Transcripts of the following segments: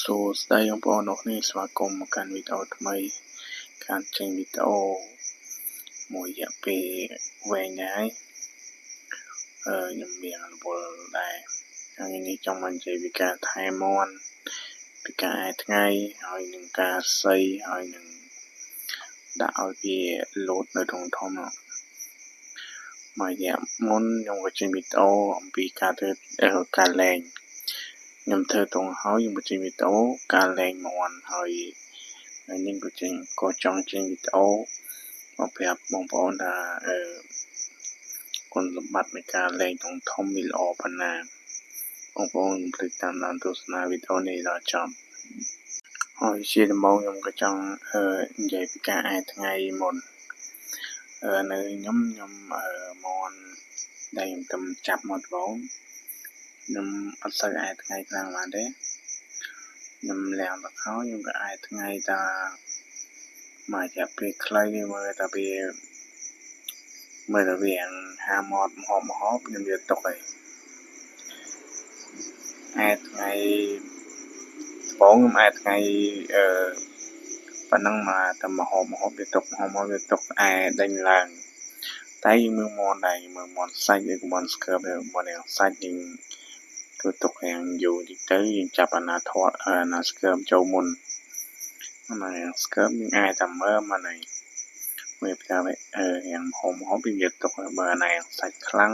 សួស្តីបងប្អូនអរគ្នាស្វាគមន៍មកកាន់វីដេអូថ្មីការចេញវីដេអូមួយរយៈពេលវែងហើយខ្ញុំមានរវល់ដែរថ្ងៃនេះចង់មកនិយាយពីការថែមាន់ពីការអាយថ្ងៃហើយនឹងការសីហើយនឹងដាក់ឲ្យវាលោតនៅក្នុងធំមករយៈមុនខ្ញុំក៏ចេញវីដេអូអំពីការធ្វើការលែងខ្ញុំធ្វើតង់ហើយខ្ញុំបញ្ចេញវីដេអូការលែងមាន់ហើយនេះក៏ចង់ចេញវីដេអូមកប្រាប់បងប្អូនថាគុណសម្បត្តិនៃការលែងធំវាល្អប៉ុណ្ណាបងប្អូនភ្លេចតាមដានទស្សនាវីដេអូនេះដល់ចប់ហើយជាដំបូងខ្ញុំក៏ចង់និយាយពីការអាយថ្ងៃមុននៅខ្ញុំមាន់ដែលខ្ញុំចាប់មកដំបូងខ្ញុំអត់សូវអាយថ្ងៃខ្លាំងបានទេខ្ញុំឡើងទៅខោខ្ញុំក៏អាយថ្ងៃតាមកចាប់ពេលខ្លីមើលតែវាហាមាត់មហោបខ្ញុំវាຕົកហើយអាយថ្ងៃដំបូងខ្ញុំអាយថ្ងៃប៉ុណ្ណឹងមកតែមហោបវាຕົកអាយដេញឡើងតែយើងមើលមាន់ដែរមើលមាន់សាច់ឬមាន់ស្កើបមាន់យ៉ាងសាច់យើងគឺទុកយ៉ាងយូរតិចទៅយើងចាប់អាណាស្កើបចូលមុនអាណាស្កើបយើងអាចតែមើលមកនេះមើលថាយ៉ាងហមវាយកទុកបើអាណាសាច់ខ្លាំង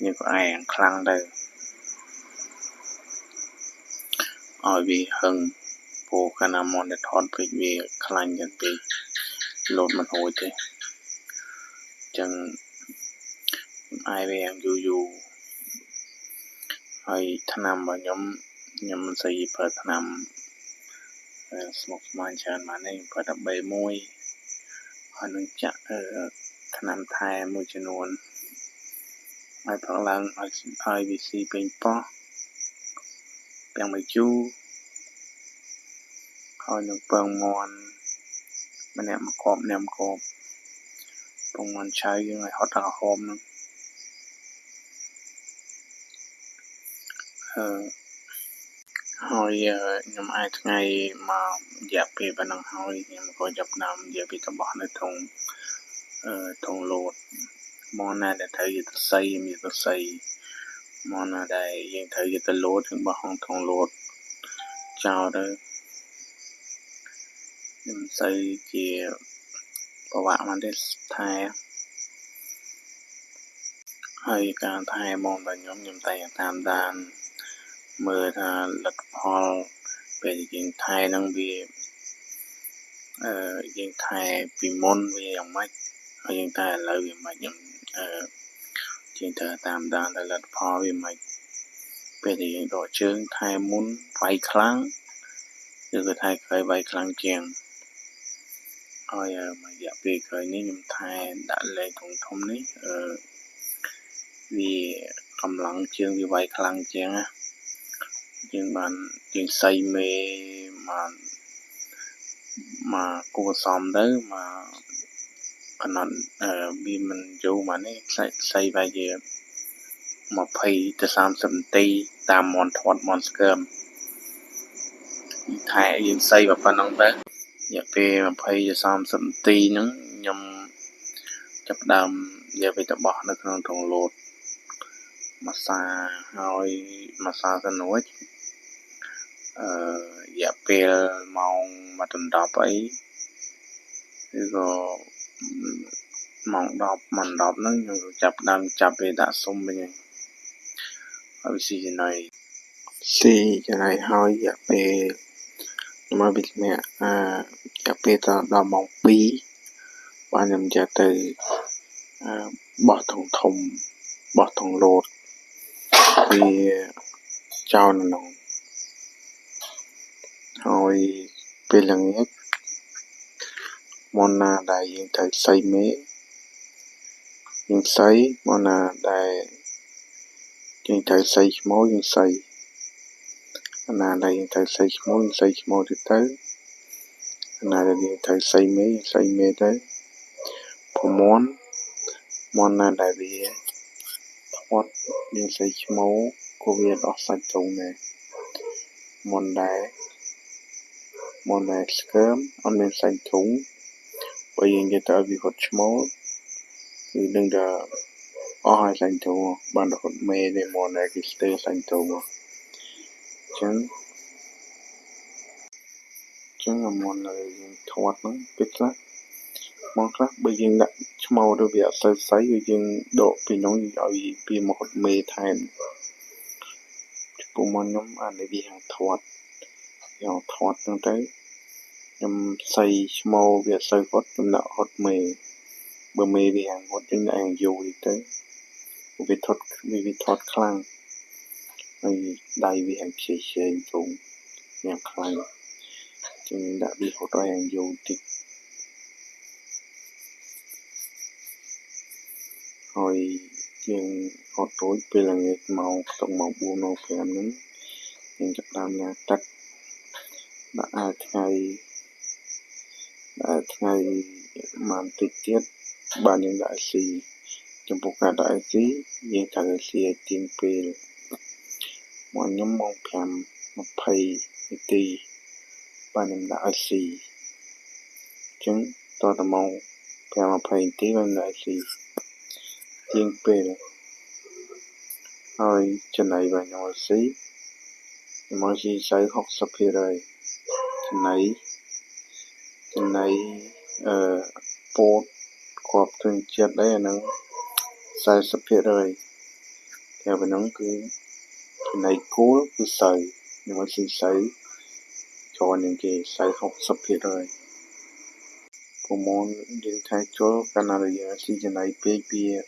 យើងក៏អាយយ៉ាងខ្លាំងទៅឲ្យវាហឹងពូកាលណាមាន់ដែលថតពេកវាខ្លាញ់យ៉ាងពេកលោតមិនរួចទេអញ្ចឹងអាយវាយ៉ាងយូរហើយថ្នាំរបស់ខ្ញុំមិនសូវប្រើថ្នាំស្មុគស្មាញច្រើនបានទេខ្ញុំប្រើតែB1ហើយនឹងចាក់ថ្នាំថែមួយចំនួនឲ្យប្រឡើងឲ្យវាស៊ីពេញប៉ោះទាំងមួយជូរហើយនឹងពងមាន់ម្នាក់មកគប់ពងមាន់ឆៅយើងឲ្យហត់ដល់ហមហ្នឹងហើយខ្ញុំអាយថ្ងៃមករយៈពេលប៉ុណ្ណឹងហើយខ្ញុំក៏ចាប់ផ្ដើមយកពីរបស់នៅធុងលោតមាន់ណាដែលត្រូវយកទៅសីមានទៅសីមាន់ណាដែលយើងត្រូវយកទៅលោតយើងបោះក្នុងធុងលោតចោលទៅខ្ញុំសូវជាប្រវាក់បានទេថែហើយការថែមាន់របស់ខ្ញុំតែតាមដានមើលថាលទ្ធផលពេលយើងថែនឹងវាយើងថែពីមុនវាយ៉ាងម៉េចហើយយើងតែឥឡូវវាម៉េចខ្ញុំជាងត្រូវតាមដានលទ្ធផលវាម៉េចពេលដែលយើងដកជើងថែមុនវាយខ្លាំងឬក៏ថែក្រោយវាយខ្លាំងជាងហើយរយៈពេលក្រោយនេះខ្ញុំថែដាក់លេខធំនេះវាកម្លាំងជើងវាវាយខ្លាំងជាងណាយើងសៃមេមកគួសមទៅមកកណត់វាមិនយូរមកនេះសៃវាយ20ទៅ30នាទីតាមមាន់ធាត់មាន់ស្កើមថែយើងសៃប៉ុណ្ណឹងទៅរយៈពេល20ទៅ30នាទីហ្នឹងខ្ញុំចាប់ដើមយកវាទៅបោះនៅក្នុងធុងលោតម៉ាសាហើយម៉ាសាទៅរួចរយៈពេលម៉ោង1ដណ្ដប់អីឬក៏ម៉ោង10មិន10ហ្នឹងខ្ញុំចាប់ដើមចាប់វាដាក់សុំវិញហើយស៊ីចំណៃហើយរយៈពេលមកវាធ្លាក់រយៈពេលដល់ម៉ោង2បានខ្ញុំយកទៅបោះធុងធំបោះធុងលោតវាចោលនៅក្នុងហើយពេលល្ងាចមាន់ណាដែលយើងត្រូវសៃមេយើងសៃមាន់ណាដែលយើងត្រូវសៃឈ្មោះយើងសៃអាណាដែលយើងត្រូវសៃឈ្មោះយើងសៃឈ្មោះទៅអាណាដែលយើងត្រូវសៃមេទៅព្រោះមាន់ណាដែលវាធាត់យើងសៃឈ្មោះក៏វាដោះសាច់ត្រង់ដែរ Monday scam on bên xanh thúng bởi vì người ta bị hột small thì đừng đã ở hai xanh thúng ban đầu hột mê để Monday cái stay xanh thúng chẳng chẳng là Monday thoát nó biết là mong khác bởi vì đã small được việc sấy sấy bởi vì độ vì nó gì vì một hột mê thành bộ môn nhóm anh để bị hàng thoát nó tới nhằm xây small việc xây hột nhằm nợ hột mê bờ mê vì hàng hột nhưng lại hàng dù đi tới vì thoát khăn vì đây vì hàng chế thùng nhằm khăn cho nên đã bị hột hàng dù thì hồi nhưng hột tối bây là nghịch màu tổng màu buồn màu phèm nứng nhưng chắc đam là trách đã ngày màn tích tiết bà những đại sĩ trong bộ cả đại sĩ nhưng thằng sĩ tiên phê mọi nhóm mong phèm một thầy tì bà những đại sĩ chứng tôi là mong phèm một thầy tí bên đại sĩ tiên phê rồi chân này bà nhỏ sĩ mọi gì sẽ học sắp hết rồi chân này bột khóp thường chết đấy nó sai sắp hết rồi theo về nó cứ chân này cố cứ sợi nhưng mà xin sấy cho những cái sấy học sắp hết rồi bộ môn những thay chỗ Canada xin chân này bia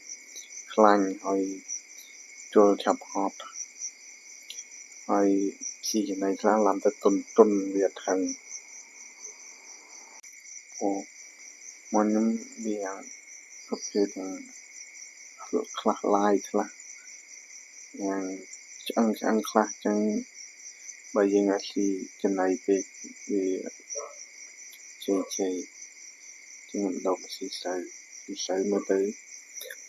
khăn hay cho chập họp hay xin chân này ra làm tới tuần việc hành của môn những việc sắp hết khắc lại là yang chẳng khắc chẳng bây giờ ngã si chân này về chơi chứ mình đâu mà si sấy mới tới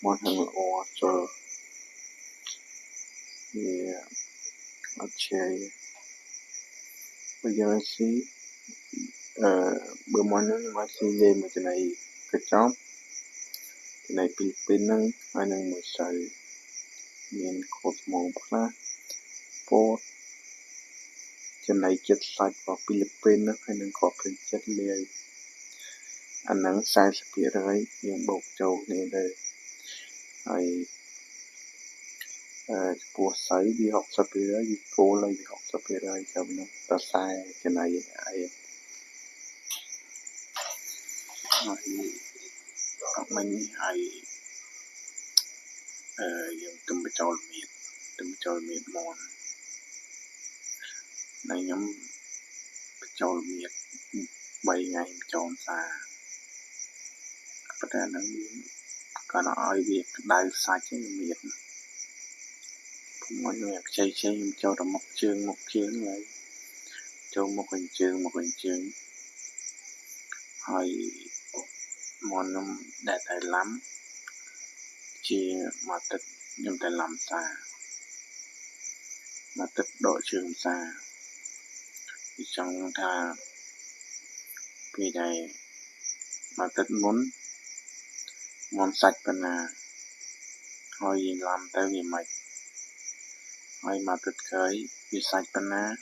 món hàng o cho về chơi bây giờ ngã si bữa món nó mà si lên mà chân này cái chóp chân này Philippines nâng ai nâng mới sấy miền cột màu bạc bột chân này chất sạch vào Philippines hay nâng có phần chất liệt anh nắng sai sắp phía đấy những bột trâu này đây hay bùa sấy đi học sắp phía đấy cô lấy đi học sắp phía đấy cho nó ta sai cái này ai mình hay dùng tùm trâu miệt mòn này nhóm trâu miệt 3 ngày tròn xa và nó còn nói việc đai sai cái miệt mọi người chơi cho nó một chương lại cho một hình chươngហើយmón đẹp tay lắm chỉ mà thật nhưng tay làm xa mà thật độ trường xa thì trong tha vì này mà thật muốn món sạch bên là thôi làm tới vì mạch thôi mà thật khởi vì sạch bên là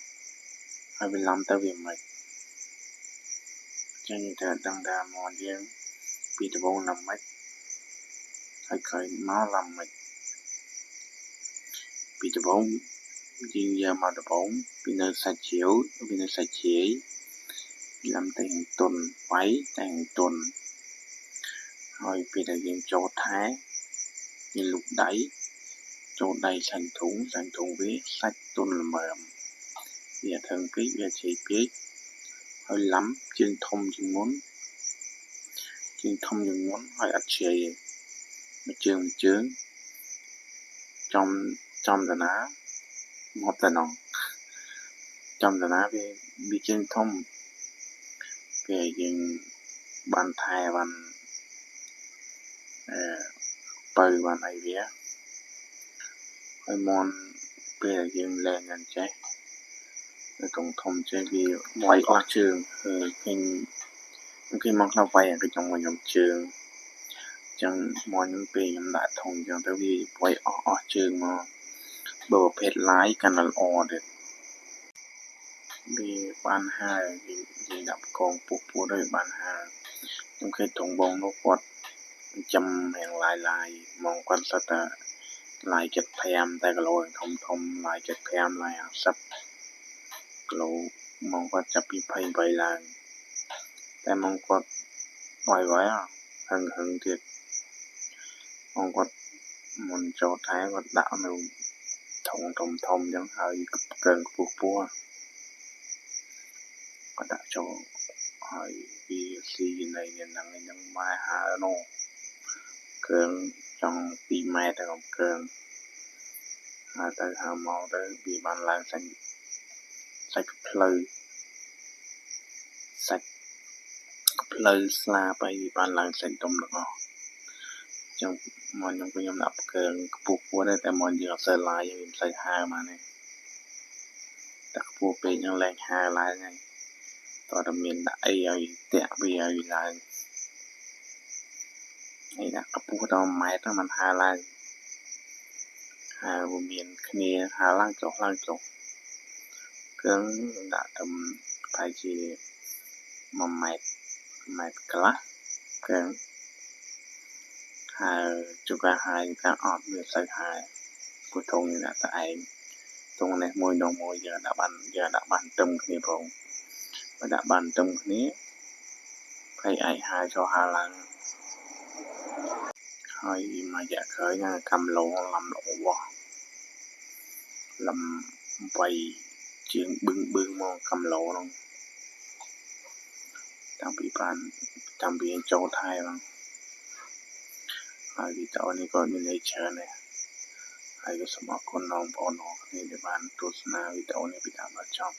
thôi vì làm tới vì mạch cho nên thật đang đà món riêng vì đồ bông làm mạch thôi khởi nó làm mạch vì đồ bông riêng giờ mà đồ bông vì nơi sạch chiếu vì nơi sạch chế vì làm tới hình tuần váy tới hình tuần rồi vì là riêng chỗ thái như lục đáy chỗ đầy sành thùng với sạch tuần là mềm vì thân kích vì chế kích hơi lắm chương thông chương muốn hơi ạch chế mà chương trong là ná một là nó trong là ná vì chương thông về những bàn thai bàn bơi bàn này vía hơi mòn về những lên nhận chế នៅក្នុងធំចេះវាវាយអស់ជើងឃើញមកថាវាយឲ្យក្នុងខ្ញុំជើងចឹងមកខ្ញុំពេលខ្ញុំដាក់ធំចឹងទៅវាវាយអស់ជើងមកបើប្រភេទឡាយកាន់តែល្អទៀតវាបានហើយយើងដាក់កងពុះទៅបានហើយខ្ញុំឃើញត្រង់បងនោះគាត់ចាំរៀងឡាយមកគាត់សិតតែឡាយ75តែគីឡូធំឡាយ75ឡាយ50គីឡូមកគាត់ចាប់ពី28ឡើងតែមកគាត់វាយហឹងទៀតមកគាត់មុនចូលថែគាត់ដាក់នៅធំចឹងហើយកើងខ្ពស់គាត់ដាក់ចូលហើយវាស៊ីនៃហ្នឹងម៉ែហើនោះកើងចង់2ម៉ែត្រទៅកើងហើយទៅហៅមកទៅវាបានឡើងសាច់ផ្លូវស្លាបហើយវាបានឡើងសាច់ដុំទាំងអស់ចឹងមកខ្ញុំដាក់កើងខ្ពស់ដែរតែមកយើងអត់សូវឡាយវាមិនសូវហើបានទេតែខ្ពស់ពេកហ្នឹងឡើងហើឡើងហើយតើមានដាក់អីឲ្យតាក់វាឲ្យឡើងហើយដាក់ខ្ពស់ដល់1ម៉ែត្រហ្នឹងมันហើឡើងហើយវាមានគ្នាហើឡើងចុះគឺដាក់ទៅប្រហែលជា1ម៉ែត្រកន្លះគឺហើយជួកាហើយការអត់វាសូវហើយពុទ្ធងដាក់តែឯងតងនេះមួយដងមួយយើងដាក់បានទឹមគ្នាផងបើដាក់បានទឹមគ្នាហើយឯងហើយចុះហើឡើងហើយមករយៈក្រោយណាកំឡងលំល្អលំវាយជាងបឹងមកកំឡងហ្នឹងតាំងពីចូលថែហ្នឹងហើយវីដេអូនេះក៏មានន័យច្រើនដែរហើយក៏សូមអរគុណបងប្អូនអរគ្នាដែលបានទស្សនាវីដេអូនេះពីដើមដល់ចប់